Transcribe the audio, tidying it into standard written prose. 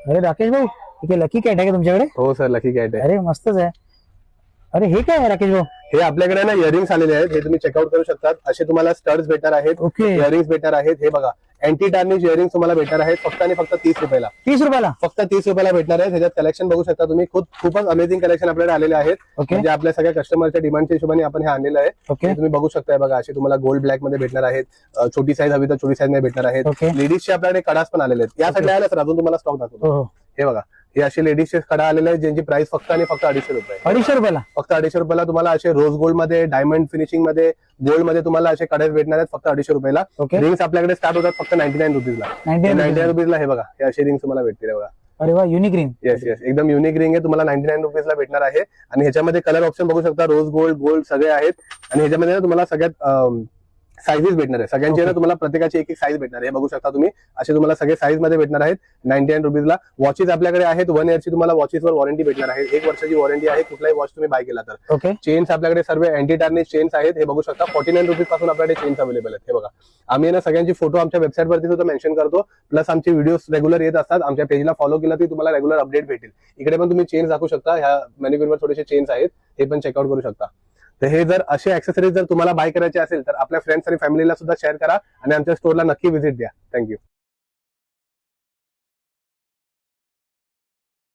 अरे राकेश भाऊ, ठीक आहे. लकी कॅट आहे का तुमच्याकडे? हो सर, लकी कॅट आहे. अरे मस्तच आहे. अरे हे काय आहे राकेश भाऊ? हे आपल्याकडे ना इयरिंग्स आलेले आहेत, हे तुम्ही चेकआउट करू शकतात. असे तुम्हाला स्टड्स भेटणार आहेत, ओके. इयरिंग्स भेटणार आहेत. हे बघा, अँटी टार्निश इयरिंग्स तुम्हाला भेटणार आहेत फक्त आणि फक्त 30 रुपयाला. 30 रुपयाला? फक्त 30 रुपयाला भेटणार आहेत. ह्याच्यात कलेक्शन बघू शकता तुम्ही, खूपच अमेझिंग कलेक्शन आपल्याकडे आलेले आहेत. ओके म्हणजे आपल्या सगळ्या कस्टमरच्या डिमांडच्या हिशोबाने आपण हे आणलेलं आहे. ओके हे तुम्ही बघू शकताय बघा, असे तुम्हाला गोल्ड ब्लॅक मध्ये भेटणार आहेत. छोटी साईज हवी तर छोटी साईज मध्ये भेटणार आहेत. ओके. लेडीजचे आपल्याकडे कडास पण आलेले आहेत. या साईडला आल्या तर अजून तुम्हाला स्टॉक दाखवतो. हो. हे बघा, हे असे लेडीजचे कडा आलेले आहेत ज्यांची प्राइस फक्त आणि फक्त 250 रुपये. 250 रुपयाला? फक्त 250 रुपयाला तुम्हाला असे रोज गोल्ड मध्ये, डायमंड फिनिशिंग मध्ये, गोल्ड मध्ये तुम्हाला असे कडे भेटणार आहेत फक्त 250 रुपयाला. ओके. रिंग्स आपल्याकडे स्टार्ट होतात फक्त 99 रुपीजला. 99 रुपीजला हे बघा, हे असे रिंग्स तुम्हाला भेटतील. हे बघा, अरे वा, युनिक रिंग. येस येस, एकदम युनिक रिंग आहे. तुम्हाला 99 रुपीजला भेटणार आहे. आणि ह्याच्यामध्ये कलर ऑप्शन बघू शकता, रोज गोल्ड, गोल्ड सगळे आहेत. आणि ह्याच्यामध्ये ना तुम्हाला सगळ्यात साईजेस भेटणार आहे. सगळ्यांचे ना तुम्हाला प्रत्येकाची एक एक साईज भेटणार आहे. हे बघू शकता तुम्ही, असे तुम्हाला सगळे साईज मध्ये भेटणार आहेत 99 रुपीजला. वॉचेस आपल्याकडे आहेत, 1 इयरची तुम्हाला वॉचेसवर वॉरंटी भेटणार आहे. 1 वर्षाची वॉरंटी आहे कुठलाही वॉच तुम्ही बाय केला तर. ओके. चेन्स आपल्याकडे सर्व अँटी टार्निश चेन्स आहेत. हे बघू शकता, 49 रुपीज पासून आपल्याकडे चेन्स अवेलेबल आहेत. हे बघा, आम्ही ना सगळ्यांची फोटो आमच्या वेबसाईट वरती सुद्धा मेन्शन करतो. प्लस आमचे व्हिडिओ रेग्युलर येत असतात. आमच्या पेजला फॉलो केला की तुम्हाला रेग्युलर अपडेट भेटेल. इकडे पण तुम्ही चेन्स दाखवू शकता. ह्या मॅनिक्युअरवर थोडेसे चेन्स आहेत, हे पण चेकआउट करू शकता. तर हे जर असे ऍक्सेसरीज जर तुम्हाला बाय करायचे असेल तर आपल्या फ्रेंड्स आणि फॅमिलीला सुद्धा शेअर करा आणि आमच्या स्टोरला नक्की व्हिजिट द्या. थँक्यू.